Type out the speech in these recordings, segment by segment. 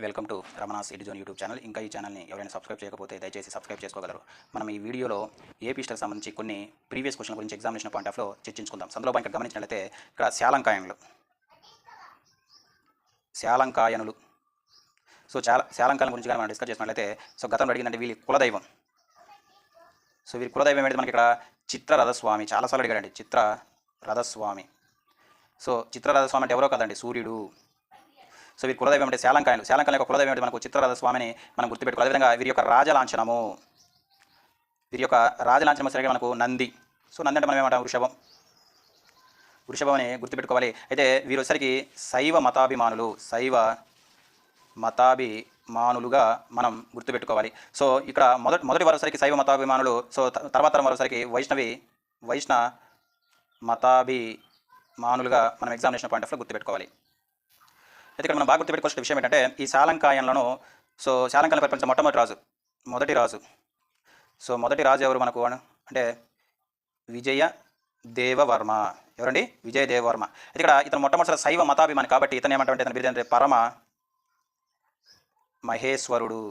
Welcome to Ramana's edu zone YouTube channel. ఇంకా ఈ ఛానల్ని ఎవరైనా సబ్స్క్రైబ్ చేయకపోతే దయచేసి సబ్స్క్రైబ్ చేసుకోగలరు. మనం ఈ వీడియోలో ఏపీ హిస్టరీకి సంబంధించి కొన్ని ప్రీవియస్ క్వశ్చన్ గురించి ఎగ్జామినేషన్ పాయింట్ ఆఫ్లో చర్చించుకుందాం. అందులో ఇక్కడ గమనించినట్లయితే ఇక్కడ శాలంకాయనులు సో శాలంకాయల గురించి కానీ మనం డిస్కస్ చేసినట్లయితే సో గతంలో అడిగిందంటే వీళ్ళ కులదైవం. సో వీరి కులదైవం ఏంటి మనకి ఇక్కడ చిత్రరథస్వామి. చాలాసార్లు అడిగాడండి చిత్రరథస్వామి. సో చిత్రరథస్వామి అంటే ఎవరో కదండి, సూర్యుడు. సో వీరి కులదైవం అంటే శాలంకాయలు యొక్క కులదైవం అంటే మనకు చిత్రరథస్వామిని మనం గుర్తుపెట్టుకోవాలి. అదేవిధంగా వీరి యొక్క రాజలాంఛనము సరిగ్గా మనకు నంది. సో నంది అంటే మనం ఏమంటాం, వృషభం అని గుర్తుపెట్టుకోవాలి. అయితే వీరు వచ్చేసరికి శైవ మతాభిమానులుగా మనం గుర్తుపెట్టుకోవాలి. సో ఇక్కడ మొదటి వరుసరికి శైవ మతాభిమానులు, సో తర్వాత వరుసరికి వైష్ణ మతాభిమానులుగా మనం ఎగ్జామినేషన్ పాయింట్ ఆఫ్లో గుర్తుపెట్టుకోవాలి. అయితే ఇక్కడ మనం బాగా గుర్తుపెట్టుకోవాల్సిన విషయం ఏంటంటే ఈ శాలంకాయంలో పరిపాలించిన మొదటి రాజు ఎవరు మనకు అంటే విజయదేవవర్మ. ఎవరండి? విజయదేవవర్మ. అయితే ఇక్కడ ఇతను మొట్టమొదటిసారి శైవ మతాభిమాని కాబట్టి ఇతను ఏమంటే ఇతని బిరుదు అంటే పరమ మహేశ్వరుడు.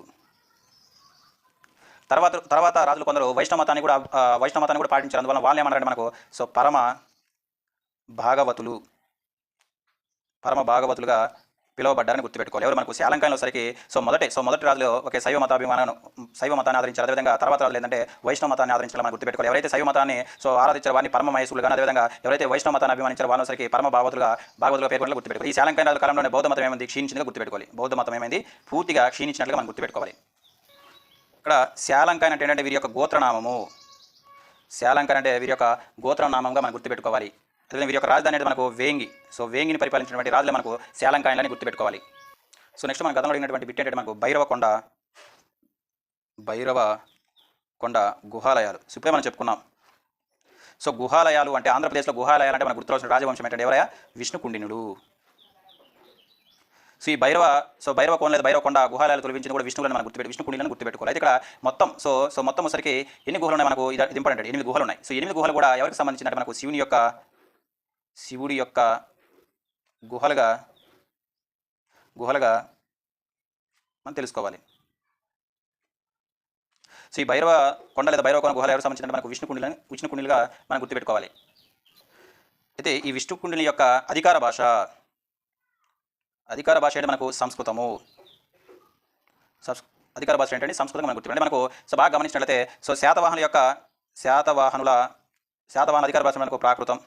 తర్వాత రాజులు కొందరు వైష్ణవ మతాన్ని కూడా పాటించారు. అందువల్ల వాళ్ళు ఏమన్నారంటే మనకు సో పరమ భాగవతులుగా పిలువబడ్డారని గుర్తుపెట్టుకోవాలి. ఎవరు మనకు శాలంకాయంలో సరికి సో మొదటి రాజులో ఒకే శైవ మతాన్ని ఆదరించారు. అదేవిధంగా తర్వాత రాజులు ఏంటంటే వైష్ణవ మతాన్ని ఆదరించాలని మనం గుర్తుపెట్టుకోవాలి. ఎవరైతే శైవ మతాన్ని సో ఆరాధించారు వారిని పరమ మహేశ్వరులుగా, అదేవిధంగా ఎవరైతే వైష్ణవ మతాన్ని అభిమానించారు వాళ్ళ సరికి పరమ భాగవతులుగా పేర్కొన్నట్లు గుర్తుపెట్టుకోవాలి. ఈ శాలంకాయ రాజుల కాలంలోనే బౌద్ధ మతం ఏమైంది, క్షీణించిందిగా గుర్తుపెట్టుకోవాలి. బౌద్ధ మతం ఏమైంది, పూర్తిగా క్షీణించినట్లుగా మనం గుర్తుపెట్టుకోవాలి. ఇక్కడ శాలంకాయన్ అంటే ఏంటంటే వీరి యొక్క గోత్రనామము. గోత్రనామంగా మనం గుర్తుపెట్టుకోవాలి. అదే వీరి యొక్క రాజధాని అంటే మనకు వేంగి. సో వేంగిని పరిపాలించినటువంటి రాజులు మనకు శాలంకాయలని గుర్తుపెట్టుకోవాలి. సో నెక్స్ట్ మన గతంలో అడిగినటువంటి బిట్ ఏంటంటే మనకు భైరవకొండ గుహాలయాలు. సో ఇప్పుడే మనం చెప్పుకున్నాం. సో గుహాలయాలు అంటే ఆంధ్రప్రదేశ్లో గుహాలయాలు అంటే మనకు గుర్తురాల్సిన రాజవంశం ఏంటంటే ఎవరయ్యా? విష్ణుకుండినుడు. సో ఈ భైరవకోన లేదా భైరవకొండ గుహాలయాలు తొలగించింది కూడా విష్ణువులను మనం విష్ణుకుండిలను గుర్తుపెట్టుకోవాలి. అయితే ఇక్కడ మొత్తం సరికి ఎన్ని గుహలు ఉన్నాయి మనకు? ఇది ఇంపార్టెంట్. 8 గుహలు ఉన్నాయి. సో 8 గుహలు కూడా ఎవరికి సంబంధించినట్టు మనకు శివుడి యొక్క గుహలుగా మనం తెలుసుకోవాలి. సో ఈ భైరవకొండ లేదా భైరవకొండ గుహలు ఎవరికి సంబంధించినట్టు మనకు విష్ణుకుండిలుగా మనం గుర్తుపెట్టుకోవాలి. అయితే ఈ విష్ణుకుండిని యొక్క అధికార భాష అంటే మనకు సంస్కృతము. అధికార భాష ఏంటంటే సంస్కృతం మనం గుర్తుపెట్టి మనకు సో బాగా గమనించినట్లయితే సో శాతవాహనుల అధికార భాష మనకు ప్రాకృతం.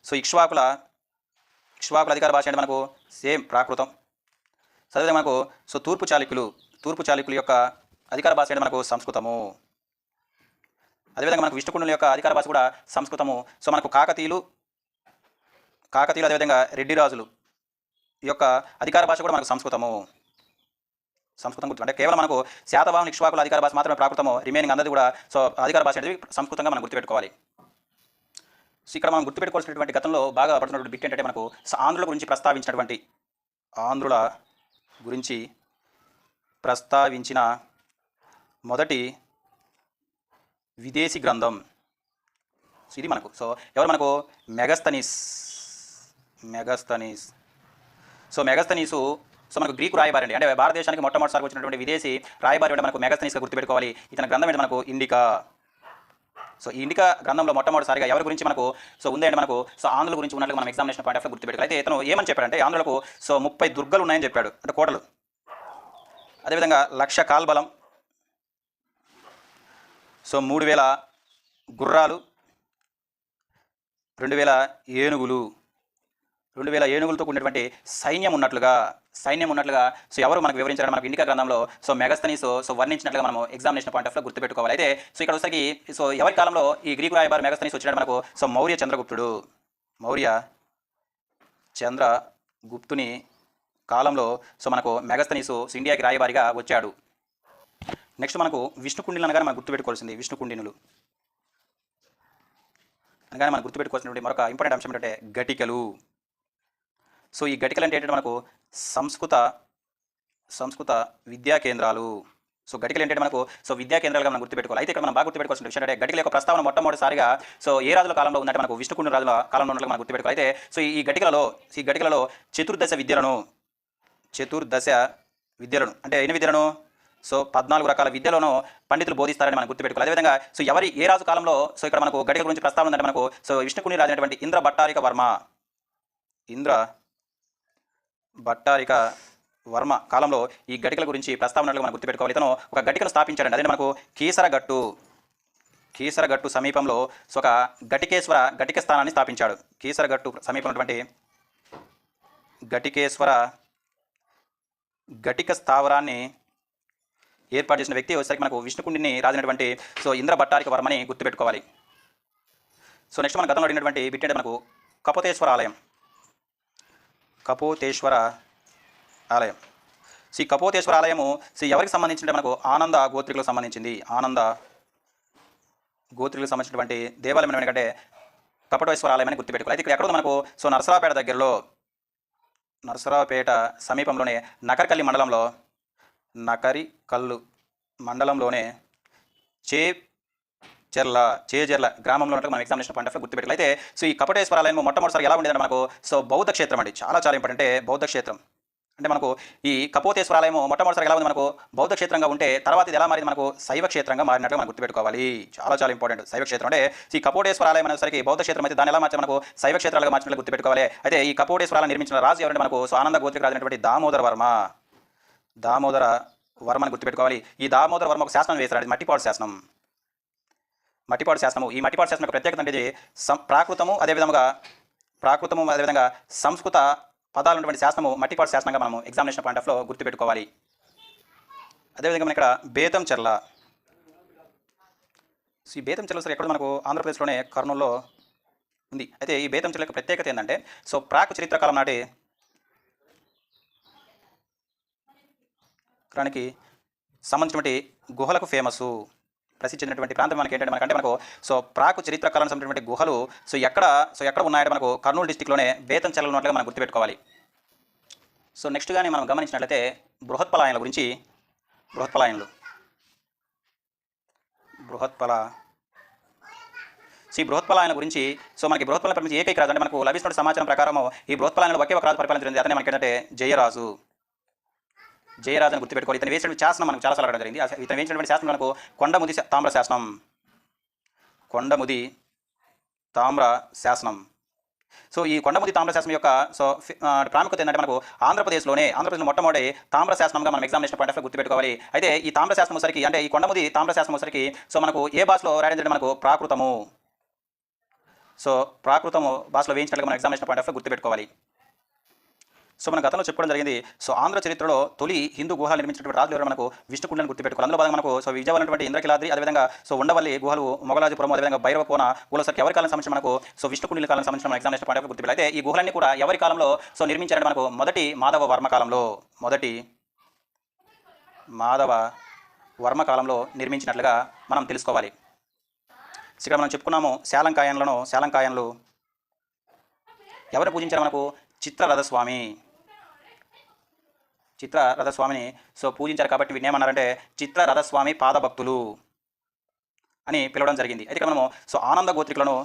సో ఇక్ష్వాకుల అధికార భాష అంటే మనకు సేమ్ ప్రాకృతం. సరే మనకు సో తూర్పు చాళుక్యుల యొక్క అధికార భాష అంటే మనకు సంస్కృతము. అదేవిధంగా మనకు విష్ణుకుండుల యొక్క అధికార భాష కూడా సంస్కృతము. సో మనకు కాకతీయులు అదేవిధంగా రెడ్డి రాజులు యొక్క అధికార భాష కూడా మనకు సంస్కృతం గుర్తు. అంటే కేవలం మనకు శాతవాహన ఇక్ష్వాకుల అధికార భాష మాత్రమే ప్రాకృతము, రిమైనింగ్ అందరిది కూడా సో అధికార భాష అనేది సంస్కృతంగా మనం గుర్తుపెట్టుకోవాలి. సో ఇక్కడ మనం గుర్తుపెట్టుకోవాల్సినటువంటి గతంలో బాగా పడుతున్నటువంటి బిట్ ఏంటంటే మనకు ఆంధ్రుల గురించి ప్రస్తావించిన మొదటి విదేశీ గ్రంథం. సో ఇది మనకు సో ఎవరు మనకు మెగస్తనీస్. సో మెగస్తనీసు సో మనకు గ్రీకు రాయబారి అండి. అంటే భారతదేశానికి మొట్టమొదటిసారి వచ్చినటువంటి విదేశీ రాయబారి అంటే మనకు మెగస్తనీస్గా గుర్తుపెట్టుకోవాలి. ఇతని గ్రంథం ఏంటి మనకు ఇండికా. సో ఈ ఇండికా గ్రంథంలో మొట్టమొదటిసారిగా ఎవరి గురించి మనకు సో ఉందంటే మనకు సో ఆంధ్రుల గురించి ఉన్నట్లు మనం ఎగ్జామినేషన్ పాయింట్ ఆఫ్ గుర్తుపెట్టుకోవాలి. అయితే ఇతను ఏమని చెప్పాడంటే ఆంధ్రులకు సో 30 దుర్గలు ఉన్నాయని చెప్పాడు, అంటే కోటలు. అదేవిధంగా 1,00,000 కాల్బలం, సో 3,000 గుర్రాలు, 2,000 ఏనుగులతో కూడినటువంటి సైన్యం ఉన్నట్లుగా సో ఎవరు మనకు వివరించారు మనకు ఇండికా గ్రంథంలో సో మెగస్తనీస్ సో వర్ణించినట్లుగా మనం ఎగ్జామినేషన్ పాయింట్ ఆఫ్లో గుర్తుపెట్టుకోవాలి. అయితే సో ఇక్కడ వచ్చేసరికి సో ఎవరి కాలంలో ఈ గ్రీకు రాయబారి మెగస్తనీస్ వచ్చినట్టు మనకు సో మౌర్య చంద్రగుప్తుని కాలంలో సో మనకు మెగస్తనీస్ ఇండియాకి రాయబారిగా వచ్చాడు. నెక్స్ట్ మనకు విష్ణుకుండిలు అనగానే మనం గుర్తుపెట్టుకోవాల్సింది విష్ణుకుండినులు అనగానే మనం గుర్తుపెట్టుకోవాల్సినటువంటి మరొక ఇంపార్టెంట్ అంశం ఏంటంటే ఘటికలు. సో ఈ ఘటికలు అంటే ఏంటంటే మనకు సంస్కృత విద్యా కేంద్రాలు. సో ఘటికలు ఏంటంటే మనకు సో విద్యా కేంద్రాలుగా మనం గుర్తుపెట్టుకోవాలి. అయితే ఇక్కడ మనం బాగా గుర్తుపెట్టుకోవాల్సిన విషయం అంటే ఘటికల యొక్క ప్రస్తావన మొట్టమొదటిసారిగా సో ఏ రాజుల కాలంలో ఉందంటే మనకు విష్ణుకుండి రాజుల కాలంలో ఉన్నట్లు మనం గుర్తుపెట్టుకోవాలి. అయితే సో ఈ ఘటికలలో చతుర్దశ విద్యలను చతుర్దశ విద్యలను అంటే ఎన్ని విద్యలను సో 14 రకాల విద్యలను పండితులు బోధిస్తారని మనం గుర్తుపెట్టుకోవాలి. అదేవిధంగా సో ఎవరి ఏ రాజు కాలంలో సో ఇక్కడ మనకు గడికల గురించి ప్రస్తావన ఉందంటే మనకు సో విష్ణుకుని రాజు అయినటువంటి ఇంద్ర భట్టారిక వర్మ కాలంలో ఈ గడికల గురించి ప్రస్తావన ఉన్నట్లు మనం గుర్తుపెట్టుకోవాలి. ఇతను ఒక గడికను స్థాపించాడండి. అదే మనకు కీసరగట్టు సమీపంలో సో ఒక గటిక స్థానాన్ని స్థాపించాడు. కీసరగట్టు సమీపంలో ఉన్నటువంటి గటిక స్థావరాన్ని ఏర్పాటు చేసిన వ్యక్తి వచ్చేసరికి మనకు విష్ణుకుండిని రాజినటువంటి సో ఇంద్ర భట్టారిక వర్మని గుర్తుపెట్టుకోవాలి. సో నెక్స్ట్ మన గతంలో అడిగినటువంటి బిట్ అంటే మనకు కపోతేశ్వర ఆలయం. ఈ కపోతేశ్వర ఆలయము ఎవరికి సంబంధించింటే మనకు ఆనంద గోత్రికులకు సంబంధించింది. సంబంధించినటువంటి దేవాలయం ఏంటంటే కపటేశ్వర ఆలయం అని గుర్తుపెట్టుకోవాలి. అయితే ఇక్కడ ఎక్కడ మనకు సో నరసరావుపేట సమీపంలోనే నకరికల్లు మండలంలోనే చేజర్ల గ్రామంలో ఉన్నట్టు మనం ఎగ్జామినేషన్ పాయింట్ ఆఫ్ గుర్తుపెట్టుకోవాలి. అయితే సో ఈ కపటేశ్వర ఆలయం మొట్టమొదటిసారి ఎలా ఉండేదంటే మనకు సో బౌద్ధ క్షేత్రం అండి. చాలా ఇంపార్టెంట్. బౌద్ధ క్షేత్రం అంటే మనకు ఈ కపోతేశ్వర ఆలయం మొట్టమొదటిసారి ఎలా ఉంది మనకు బౌద్ధ క్షేత్రంగా ఉంటే తర్వాత ఇది ఎలా మారింది మనకు శైవ క్షేత్రంగా మారినట్టు మనం గుర్తుపెట్టుకోవాలి. చాలా ఇంపార్టెంట్. శైవ క్షేత్రం అంటే ఈ కపోటేశ్వర ఆలయం అనేసరికి బౌద్ధ క్షేత్రం అయితే దాన్ని ఎలా మార్చి మనకు శైవ క్షేత్రాలుగా మార్చినట్లు గుర్తుపెట్టుకోవాలి. అయితే ఈ కపోటేశ్వరాలను నిర్మించిన రాజు ఎవరంటే మనకు సో ఆనంద గోత్రిక రాజు అయినటువంటి దామోదర వర్మని గుర్తుపెట్టుకోవాలి. ఈ దామోదర వర్మ ఒక శాసనం వేశారు. మట్టిపాడు శాసనము. ఈ మట్టిపాడు శాసనం యొక్క ప్రత్యేకత అంటే ప్రాకృతము అదేవిధంగా సంస్కృత పదాలు ఉన్నటువంటి శాసనము మట్టిపాడు శాసనంగా మనము ఎగ్జామినేషన్ పాయింట్ ఆఫ్లో గుర్తుపెట్టుకోవాలి. అదేవిధంగా మన ఇక్కడ బేతంచెర్ల. ఈ బేతంచెర్ల సరే ఎక్కడ మనకు ఆంధ్రప్రదేశ్లోనే కర్నూలులో ఉంది. అయితే ఈ బేతంచెర్ల యొక్క ప్రత్యేకత ఏంటంటే సో ప్రాక్ చరిత్ర కాలం నాటి కాలానికి సంబంధించినటువంటి గుహలకు ప్రసిద్ధి చెందినటువంటి ప్రాంతం మనకి ఏంటంటే మనకు సో ప్రాకు చరిత్ర కాలానికి సంబంధించినటువంటి గుహలు సో ఎక్కడ ఉన్నాయంటే మనకు కర్నూలు డిస్టిక్లోనే బేతంచెర్ల ఉన్నట్లుగా మనం గుర్తుపెట్టుకోవాలి. సో నెక్స్ట్ కానీ మనం గమనించినట్లయితే బృహత్పలాయనల గురించి బృహత్పలాయన గురించి సో మనకి బృహత్పలాయన పరిమితి ఏకైక రాజు అంటే మనకు లభిస్తున్న సమాచారం ప్రకారం ఈ బృహత్పలాయనలో ఒకే ఒక రాజు పరిపాలించింది. అతనే మనకి ఏంటంటే జయరాజు అని గుర్తుపెట్టుకోవాలి. ఇతను వేసినటువంటి శాసనం మనకు చాలా అడగడం జరిగింది. ఇతను వేసినటువంటి శాసనం మనకు కొండముది తామ్ర శాసనం. సో ఈ కొండముది తామ్ర శాసనం యొక్క సో ప్రాముఖ్యత ఏంటంటే మనకు ఆంధ్రప్రదేశ్లో మొట్టమొదటి తామ్ర శాసనంగా మనం ఎగ్జామినేషన్ పాయింట్ ఆఫ్ గుర్తుపెట్టుకోవాలి. అయితే ఈ తామ్ర శాసనం సరికి అంటే ఈ కొండముది తామ్ర శాసనం సరికి సో మనకు ఏ భాషలో రాయడం మనకు ప్రాకృతము భాషలో వేయించినట్లుగా మనం ఎగ్జామినేషన్ పాయింట్ ఆఫ్ గుర్తుపెట్టుకోవాలి. సో మన గతంలో చెప్పుకోవడం జరిగింది. సో ఆంధ్ర చరిత్రలో తొలి హిందూ గుహలు నిర్మించినటువంటి రాజులు ఎవరు మనకు విష్ణుకుండిని గుర్తుపెట్టుకోవాలి. అందులో భాగంగా మనకు సో విజయవాడ ఉన్నటువంటి ఇంద్రకిలాద్రి అదేవిధంగా సో ఉండవల్లి గుహలు మొగలాజపురం అదేవిధంగా భైరవకోన గుహలు సరికి ఎవరి కాలం సంబంధించి మనకు సో విష్ణుకుండిల కాలం సంబంధించిన ఎగ్జామినేషన్ పాయింట్ ఆఫ్ గుర్తుపెట్టాలి. అయితే ఈ గుహలన్నీ కూడా ఎవరి కాలంలో సో నిర్మించారంటే మనకు మొదటి మాధవ వర్మ కాలంలో నిర్మించినట్లుగా మనం తెలుసుకోవాలి. ఇక్కడ మనం చెప్పుకున్నాము శాలంకాయన్లు ఎవరిని పూజించారు మనకు చిత్రరథస్వామిని సో పూజించారు కాబట్టి వీటిని ఏమన్నారంటే చిత్రరథస్వామి పాదభక్తులు అని పిలవడం జరిగింది. అయితే ఇక్కడ మనము సో ఆనంద గోత్రికులను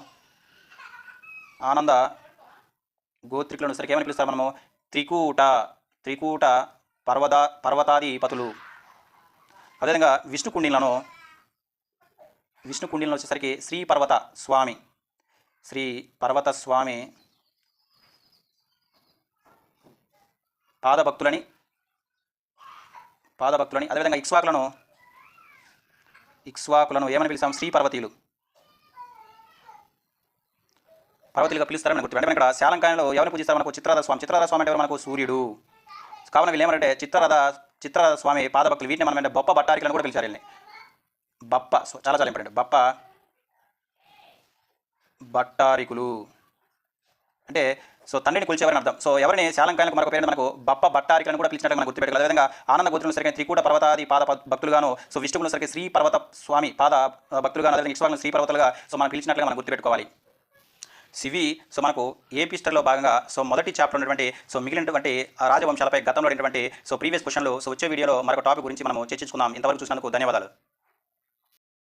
సరికి ఏమని పిలుస్తారు మనము త్రికూట పర్వతాధిపతులు. అదేవిధంగా విష్ణుకుండిలను వచ్చేసరికి శ్రీ పర్వత స్వామి పాదభక్తులని అదేవిధంగా ఇక్ష్వాకులను ఏమని పిలుస్తాం శ్రీ పర్వతీలుగా పిలుస్తారని గుర్తు. అంటే ఇక్కడ శాలంకాయంలో ఎవరిని పూజిస్తారు మనకు చిత్రరథ స్వామి అంటే మనకు సూర్యుడు. కావున వీళ్ళు ఏమంటే చిత్రరథ స్వామి పాదభక్తులు. వీటిని మనం అంటే బొప్ప భట్టారికలను కూడా పిలిచారు. వీళ్ళని సో చాలా ఇంపార్టెంట్. బప్ప భట్టారికులు అంటే సో తండ్రిని కొలిచేవారని అర్థం. సో ఎవరిని శాలంకాయలకు మరొక పేరు మనకు బప్ప భట్టారికలను కూడా పిలిచినట్టు మనం గుర్తుపెట్టుకోవాలి. అదేవిధంగా ఆనంద గోత్రులను సరిగ్గా త్రికూట పర్వతాది పాద భక్తులుగాను సో విష్ణువులను సరిగ్గా శ్రీ పర్వత స్వామి పాద భక్తులుగాను అదేవిధంగా ఇక్ష్వాకులను శ్రీ పర్వతాలుగా సో మనం పిలిచినట్లుగా మనం గుర్తుపెట్టుకోవాలి. సో మనకు ఏపీస్టర్లో భాగంగా సో మొదటి చాప్టర్ ఉన్నటువంటి సో మిగిలినటువంటి రాజవంశాలపై గతంలో ఉన్నటువంటి సో ప్రీవియస్ క్వశ్చన్లు సో వచ్చే వీడియోలో మరొక టాపిక్ గురించి మనం చర్చించుకుందాం. ఇంతవరకు చూసినందుకు ధన్యవాదాలు.